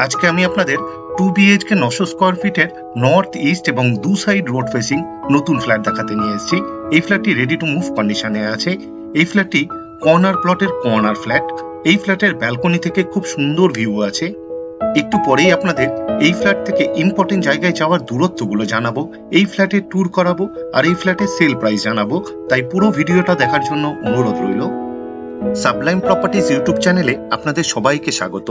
আজকে আমি আপনাদের 2 BHK 900 স্কয়ার ফিটের নর্থ ইস্ট এবং দু সাইড রোড ফেসিং নতুন ফ্ল্যাট দেখাতে নিয়ে এসেছি। এই ফ্ল্যাটটি রেডি টু মুভ কন্ডিশনে আছে। এই ফ্ল্যাটটি কর্নার প্লটের কর্নার ফ্ল্যাট। এই ফ্ল্যাটের ব্যালকনি থেকে খুব সুন্দর ভিউ আছে। একটু পরেই আপনাদের এই ফ্ল্যাট থেকে ইম্পর্টেন্ট জায়গায় যাওয়ার দূরত্বগুলো জানাবো, এই ফ্ল্যাটের ট্যুর করাবো আর এই ফ্ল্যাটের সেল প্রাইস জানাবো। তাই পুরো ভিডিওটা দেখার জন্য অনুরোধ রইল। সাবলাইম প্রপার্টিজ ইউটিউব চ্যানেলে আপনাদের সবাইকে স্বাগত।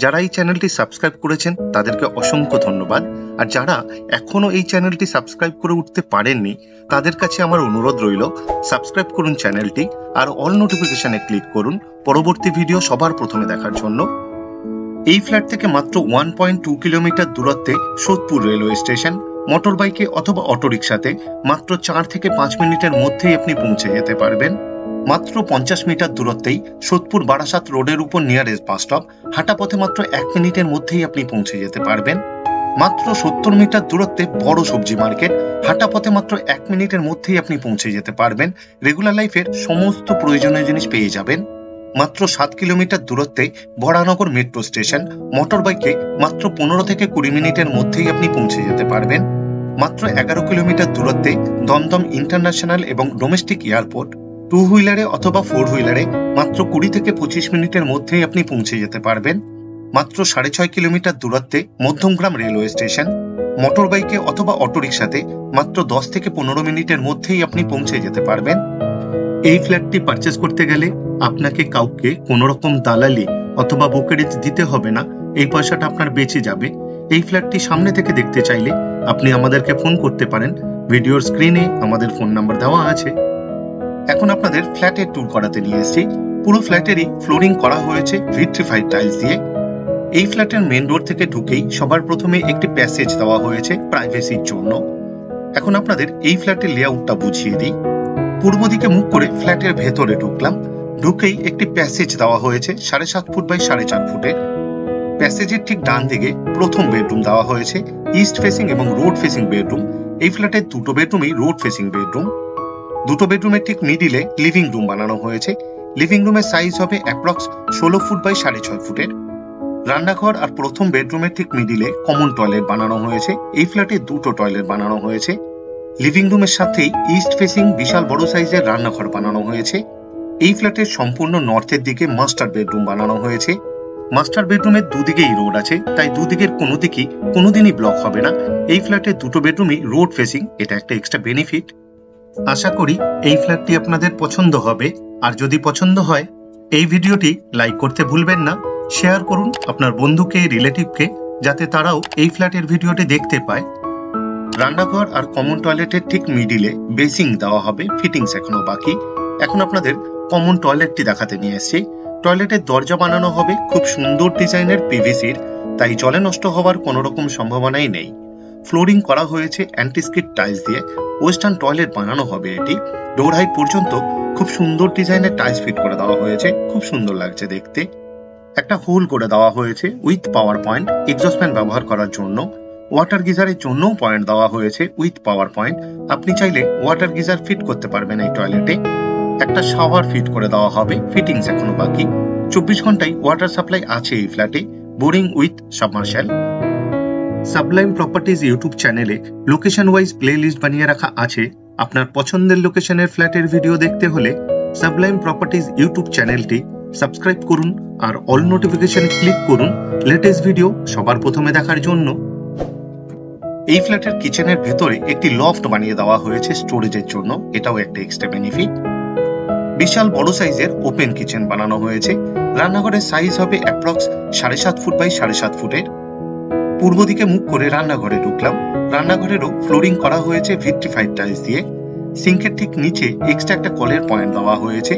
যারা এই চ্যানেলটি সাবস্ক্রাইব করেছেন তাদেরকে অসংখ্য ধন্যবাদ। আর যারা এখনো এই চ্যানেলটি সাবস্ক্রাইব করে উঠতে পারেননি তাদের কাছে আমার অনুরোধ রইল, সাবস্ক্রাইব করুন চ্যানেলটি আর অল নোটিফিকেশনে ক্লিক করুন পরবর্তী ভিডিও সবার প্রথমে দেখার জন্য। এই ফ্ল্যাট থেকে মাত্র 1.2 কিলোমিটার দূরত্বে সোদপুর রেলওয়ে স্টেশন। মোটর বাইকে অথবা অটোরিকশাতে মাত্র 4 থেকে 5 মিনিটের মধ্যেই আপনি পৌঁছে যেতে পারবেন। মাত্র 50 মিটার দূরত্বেই সোদপুর বারাসাত রোডের উপর নিয়ারেস্ট বাস স্টপ। হাঁটা পথে মাত্র 1 মিনিটের মধ্যেই আপনি পৌঁছে যেতে পারবেন। মাত্র 70 মিটার দূরত্বে বড় সবজি মার্কেট। হাঁটা পথে মাত্র 1 মিনিটের মধ্যেই আপনি পৌঁছে যেতে পারবেন। রেগুলার লাইফের সমস্ত প্রয়োজনীয় জিনিস পেয়ে যাবেন। মাত্র 7 কিলোমিটার দূরত্বে বরানগর মেট্রো স্টেশন। মোটর বাইকে মাত্র 15 থেকে 20 মিনিটের মধ্যেই আপনি পৌঁছে যেতে পারবেন। মাত্র 11 কিলোমিটার দূরত্বে দমদম ইন্টারন্যাশনাল এবং ডোমেস্টিক এয়ারপোর্ট। 2 হুইলারে অথবা 4 হুইলারে মাত্র 20 থেকে 25 মিনিটের মধ্যেই আপনি পৌঁছে যেতে পারবেন। মাত্র 6.5 কিলোমিটার দূরত্বে মধ্যমগ্রাম রেলওয়ে স্টেশন। মোটর বাইকে অথবা অটোরিকশাতে মাত্র 10 থেকে 15 মিনিটের মধ্যেই আপনি পৌঁছে যেতে পারবেন। এই ফ্ল্যাটটি পারচেজ করতে গেলে আপনাকে কাউকে কোনো রকম দালালি অথবা ব্রোকারেজ দিতে হবে না, এই পয়সাটা আপনার বেঁচে যাবে। এই ফ্ল্যাটটি সামনে থেকে দেখতে চাইলে আপনি আমাদেরকে ফোন করতে পারেন। ভিডিওর স্ক্রিনে আমাদের ফোন নাম্বার দেওয়া আছে। এখন আপনাদের ফ্ল্যাটের ট্যুর করাতে নিয়ে এসেছি। পুরো ফ্ল্যাটেরই ফ্লোরিং করা হয়েছে ভিট্রিফাইড টাইলস দিয়ে। এই ফ্ল্যাটের মেন ডোর থেকে ঢুকেই সবার প্রথমে একটি প্যাসেজ দেওয়া হয়েছে প্রাইভেসির জন্য। এখন আপনাদের এই ফ্ল্যাটের লেআউটটা বুঝিয়ে দিই। পূর্ব দিকে মুখ করে ফ্ল্যাটের ভেতরে ঢুকলাম। ঢুকেই একটি প্যাসেজ দেওয়া হয়েছে 7.5 ফুট বাই 4.5 ফুটের। প্যাসেজের ঠিক ডান দিকে প্রথম বেডরুম দেওয়া হয়েছে, ইস্ট ফেসিং এবং রোড ফেসিং বেডরুম। এই ফ্ল্যাটের দুটো বেডরুমই রোড ফেসিং বেডরুম। দুটো বেডরুমের ঠিক মিডিলে লিভিং রুম বানানো হয়েছে। লিভিং রুমের সাইজ হবে অ্যাপ্রক্স 16 ফুট বাই 6.5 ফুটের। রান্নাঘর আর প্রথম বেডরুমের ঠিক মিডিলে কমন টয়লেট বানানো হয়েছে। এই ফ্ল্যাটে দুটো টয়লেট বানানো হয়েছে। লিভিং রুমের সাথেই ইস্ট ফেসিং বিশাল বড় সাইজের রান্নাঘর বানানো হয়েছে। এই ফ্ল্যাটের সম্পূর্ণ নর্থের দিকে মাস্টার বেডরুম বানানো হয়েছে। মাস্টার বেডরুমের দুদিকেই রোড আছে, তাই দুদিকের কোনো দিকই কোনোদিনই ব্লক হবে না। এই ফ্ল্যাটের দুটো বেডরুমই রোড ফেসিং, এটা একটা এক্সট্রা বেনিফিট। আশা করি এই ফ্ল্যাটটি আপনাদের পছন্দ হবে। আর যদি পছন্দ হয় এই ভিডিওটি লাইক করতে ভুলবেন না। শেয়ার করুন আপনার বন্ধুকে, রিলেটিভকে, যাতে তারাও এই ফ্ল্যাটের ভিডিওটি দেখতে পায়। রান্নাঘর আর কমন টয়লেটের ঠিক মিডিলে বেসিং দেওয়া হবে, ফিটিংস এখনো বাকি। এখন আপনাদের কমন টয়লেটটি দেখাতে নিয়ে এসেছি। টয়লেটের দরজা বানানো হবে খুব সুন্দর ডিজাইনের পিভিসির, তাই জলে নষ্ট হওয়ার কোনো রকম সম্ভাবনাই নেই। ফ্লোরিং করা হয়েছে অ্যান্টিস্কিড টাইলস দিয়ে। ওয়েস্টার্ন টয়লেট বানানো হবে এটি। ডোর হাইট পর্যন্ত খুব সুন্দর ডিজাইনের টাইলস ফিট করে দেওয়া হয়েছে, খুব সুন্দর লাগছে দেখতে। একটা হোল করে দেওয়া হয়েছে with power point, exhaust fan ব্যবহার করার জন্য। ওয়াটার গিজারের জন্যও পয়েন্ট দেওয়া হয়েছে উইথ পাওয়ার পয়েন্ট। আপনি চাইলে ওয়াটার গিজার ফিট করতে পারবেন এই টয়লেটে। একটা শাওয়ার ফিট করে দেওয়া হবে, ফিটিংস এখনো বাকি। 24 ঘন্টায় ওয়াটার সাপ্লাই আছে এই ফ্ল্যাটে, boring with submersible. Sublime properties YouTube চ্যানেলে লোকেশন ওয়াইজ প্লে লিস্ট বানিয়ে রাখা আছে। আপনার পছন্দের লোকেশনের ফ্ল্যাটের ভিডিও দেখতে হলে সাবলাইম প্রপার্টিজ ইউটিউব চ্যানেলটি সাবস্ক্রাইব করুন আর অল নোটিফিকেশনে ক্লিক করুন লেটেস্ট ভিডিও সবার প্রথমে দেখার জন্য। এই ফ্ল্যাটের কিচেনের ভেতরে একটি লফট বানিয়ে দেওয়া হয়েছে স্টোরেজের জন্য, এটাও একটা এক্সট্রা বেনিফিট। বিশাল বড় সাইজের ওপেন কিচেন বানানো হয়েছে। রান্নাঘরের সাইজ হবে অ্যাপ্রক্স 7.5 ফুট বাই 7.5 ফুটের। পূর্ব দিকে মুখ করে রান্নাঘরে ঢুকলাম। রান্নাঘরেরও ফ্লোরিং করা হয়েছে ভিট্রিফাইড টাইলস দিয়ে। সিঙ্কের ঠিক নিচে এক্সট্রা একটা কলের পয়েন্ট দেওয়া হয়েছে।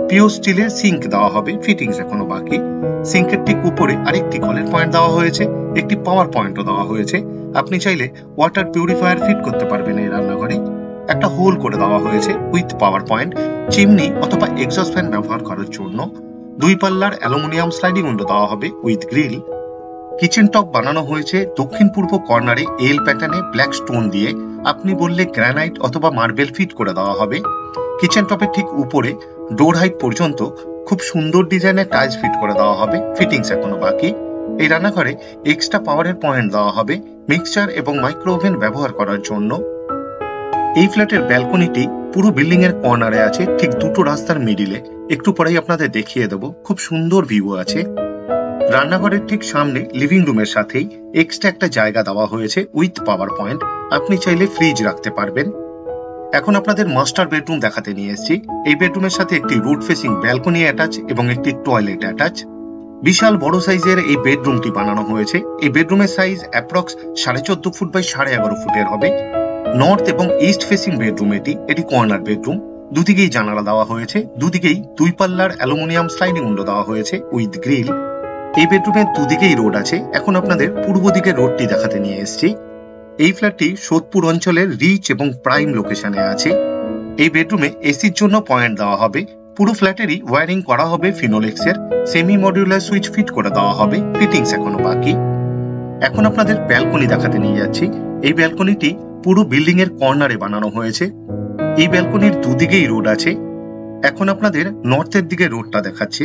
পিওর স্টিলের সিঙ্ক দেওয়া হবে, ফিটিংস এখনো বাকি। সিঙ্কের ঠিক উপরে আরেকটি কলের পয়েন্ট দেওয়া হয়েছে, একটি পাওয়ার পয়েন্টও দেওয়া হয়েছে। আপনি চাইলে ওয়াটার পিউরিফায়ার ফিট করতে পারবেন এই রান্নাঘরে। একটা হোল করে দেওয়া হয়েছে উইথ পাওয়ার পয়েন্ট, চিমনি অথবা এক্সস্ট ফ্যান ব্যবহার করার জন্য। 2 পাল্লার অ্যালুমিনিয়াম স্লাইডিং উইন্ডো দেওয়া হবে উইথ গ্রিল। কিচেন টপ বানানো হয়েছে দক্ষিণ পূর্ব কর্নারে এল প্যাটার্নে ব্ল্যাক স্টোন দিয়ে। আপনি বললে গ্রানাইট অথবা মার্বেল ফিট করে দেওয়া হবে। কিচেন টপের ঠিক উপরে ডোর হাইট পর্যন্ত খুব সুন্দর ডিজাইনের টাইলস ফিট করে দেওয়া হবে, ফিটিংস এখনো বাকি। এই রান্নাঘরে এক্সট্রা পাওয়ারের পয়েন্ট দেওয়া হবে মিক্সচার এবং মাইক্রো ওভেন ব্যবহার করার জন্য। এই ফ্ল্যাটের ব্যালকনিটি পুরো বিল্ডিং এর কর্নারে আছে, ঠিক দুটো রাস্তার মিডিলে। একটু পরেই আপনাদের দেখিয়ে দেবো, খুব সুন্দর ভিউ আছে। রান্নাঘরের ঠিক সামনে লিভিং রুমের সাথেই এক্সট্রা একটা জায়গা দেওয়া হয়েছে উইথ পাওয়ার পয়েন্ট। আপনি চাইলে ফ্রিজ রাখতে পারবেন। এখন আপনাদের মাস্টার বেডরুম দেখাতে নিয়ে এসেছি। এই বেডরুমের সাথে একটি রোড ফেসিং ব্যালকনি অ্যাটাচ এবং একটি টয়লেট অ্যাটাচ। বিশাল বড় সাইজের এই বেডরুমটি বানানো হয়েছে। এই বেডরুমের সাইজ অ্যাপ্রক্স 14.5 ফুট বাই 11.5 ফুটের হবে। নর্থ এবং ইস্ট ফেসিং বেডরুম এটি কর্নার বেডরুম। দুদিকেই জানালা দেওয়া হয়েছে, দুদিকেই 2 পাল্লার অ্যালুমিনিয়াম স্লাইডিং উইন্ডো দেওয়া হয়েছে উইথ গ্রিল। এই বেডরুমের দুদিকেই রোড আছে। এখন আপনাদের পূর্ব দিকের রোডটি দেখাতে নিয়ে এসেছি। এই ফ্ল্যাটটি সোদপুর অঞ্চলের রিচ এবং প্রাইম লোকেশনে আছে। এই বেডরুমে এসির জন্য পয়েন্ট দেওয়া হবে। পুরো ফ্ল্যাটেরই ওয়্যারিং করা হবে ফিনোলেক্স এর। সেমি মডিউলার সুইচ ফিট করে দেওয়া হবে, ফিটিংস এখনো বাকি। এখন আপনাদের ব্যালকনি দেখাতে নিয়ে যাচ্ছি। এই ব্যালকনিটি পুরো বিল্ডিং এর কর্নারে বানানো হয়েছে। এই ব্যালকনির দুদিকেই রোড আছে। এখন আপনাদের নর্থের দিকে রোডটা দেখাচ্ছি।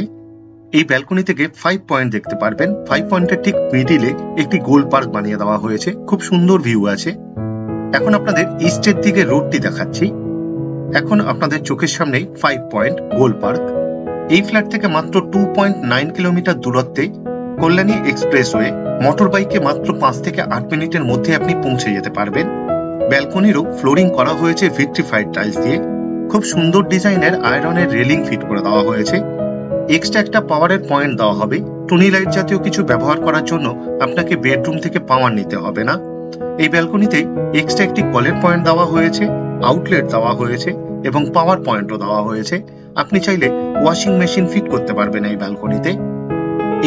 এই ব্যালকনি থেকে 5 পয়েন্ট দেখতে পারবেন। 5 পয়েন্টের ঠিক মিডিলে একটি গোল পার্ক বানিয়ে দেওয়া হয়েছে, খুব সুন্দর ভিউ আছে। এখন আপনাদের ইস্টের দিকে রোডটি দেখাচ্ছি। এখন আপনাদের চোখের সামনে 5 পয়েন্ট গোল পার্ক। এই ফ্ল্যাট থেকে মাত্র 2.9 কিলোমিটার দূরত্বে কল্যাণী এক্সপ্রেসওয়ে। মোটর বাইকে মাত্র 5 থেকে 8 মিনিটের মধ্যে আপনি পৌঁছে যেতে পারবেন। ব্যালকনিরও ফ্লোরিং করা হয়েছে ভিট্রিফাইড টাইলস দিয়ে। খুব সুন্দর ডিজাইনের আয়রনের রেলিং ফিট করে দেওয়া হয়েছে। এক্সট্রা একটা পাওয়ারের পয়েন্ট দেওয়া হবে। টুনি লাইট জাতীয় কিছু ব্যবহার করার জন্য আপনাকে বেডরুম থেকে পাওয়ার নিতে হবে না। এই ব্যালকনিতে এক্সট্রা একটি কলের পয়েন্ট দেওয়া হয়েছে, আউটলেট দেওয়া হয়েছে এবং পাওয়ার পয়েন্টও দেওয়া হয়েছে। আপনি চাইলে ওয়াশিং মেশিন ফিট করতে পারবেন এই ব্যালকনিতে।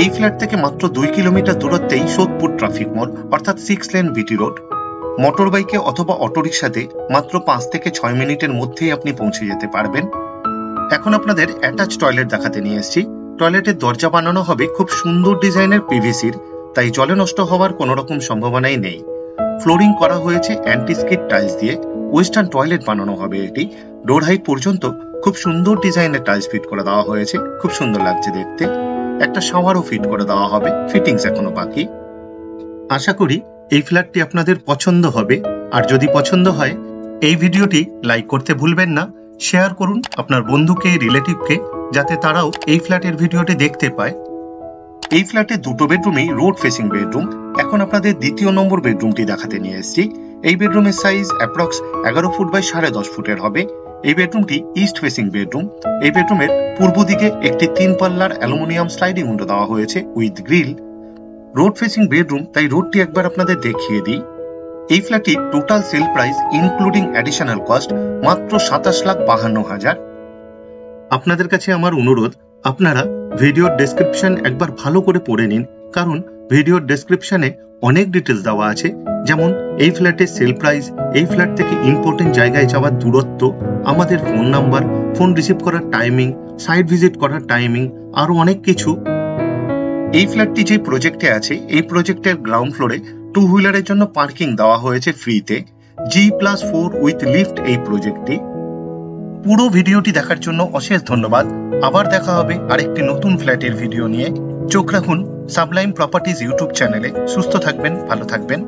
এই ফ্ল্যাট থেকে মাত্র 2 কিলোমিটার দূরত্বেই সোদপুর ট্রাফিক মোড় অর্থাৎ 6 লেন বিটি রোড। মোটর বাইকে অথবা অটোরিকশাতে মাত্র 5 থেকে 6 মিনিটের মধ্যেই আপনি পৌঁছে যেতে পারবেন। এখন আপনাদের অ্যাটাচ টয়লেট দেখাতে নিয়ে এসেছি। টয়লেটের দরজা বানানো হবে খুব সুন্দর ডিজাইনের পিভিসির, তাই জলে নষ্ট হওয়ার কোনো রকম সম্ভাবনাই নেই। ফ্লোরিং করা হয়েছে অ্যান্টি স্কিড টাইলস দিয়ে। ওয়েস্টার্ন টয়লেট বানানো হবে এটি। ডোর হাইট পর্যন্ত খুব সুন্দর ডিজাইনের টাইলস ফিট করে দেওয়া হয়েছে, খুব সুন্দর লাগছে দেখতে। একটা শাওয়ারও ফিট করে দেওয়া হবে, ফিটিংস এখনো বাকি। আশা করি এই ফ্ল্যাটটি আপনাদের পছন্দ হবে। আর যদি পছন্দ হয় এই ভিডিওটি লাইক করতে ভুলবেন না। শেয়ার করুন আপনার বন্ধুকে, রিলেটিভকে, যাতে তারাও এই ফ্ল্যাটের ভিডিওটি দেখতে পায়। এই ফ্ল্যাটে দুটো বেডরুমই রোড ফেসিং বেডরুম। এখন আপনাদের দ্বিতীয় নম্বর বেডরুমটি দেখাতে নিয়ে এসেছি। এই বেডরুমের সাইজ অ্যাপ্রক্স 11 ফুট বাই 10.5 ফুটের হবে। এই বেডরুমটি ইস্ট ফেসিং বেডরুম। এই বেডরুমের পূর্ব দিকে একটি 3 পাল্লার অ্যালুমিনিয়াম স্লাইডিং উইন্ডো দেওয়া হয়েছে with grill. Road facing bedroom, তাই রোডটি একবার আপনাদের দেখিয়ে দিই। এই ফ্ল্যাটটির total sale price including additional cost মাত্র 27,52,000। আপনাদের কাছে আমার অনুরোধ, আপনারা ভিডিওর ডেসক্রিপশন একবার ভালো করে পড়ে নিন, কারণ ভিডিওর ডেসক্রিপশনে অনেক ডিটেলস দেওয়া আছে, যেমন এই ফ্ল্যাটের সেল প্রাইস, এই ফ্ল্যাট থেকে ইম্পর্টেন্ট জায়গায় যাওয়ার দূরত্ব, আমাদের ফোন নাম্বার, ফোন রিসিভ করার টাইমিং, সাইট ভিজিট করার টাইমিং, আরো অনেক কিছু। এই ফ্ল্যাটটি যে প্রজেক্টে আছে, এই প্রজেক্টের গ্রাউন্ড ফ্লোরে 2 হুইলারের জন্য পার্কিং দেওয়া হয়েছে ফ্রিতে। G+4 উইথ লিফট এই প্রজেক্টটি। পুরো ভিডিওটি দেখার জন্য অশেষ ধন্যবাদ। আবার দেখা হবে আরেকটি নতুন ফ্ল্যাটের ভিডিও নিয়ে। চোখ রাখুন সাবলাইম প্রপার্টিজ ইউটিউব চ্যানেলে। সুস্থ থাকবেন, ভালো থাকবেন।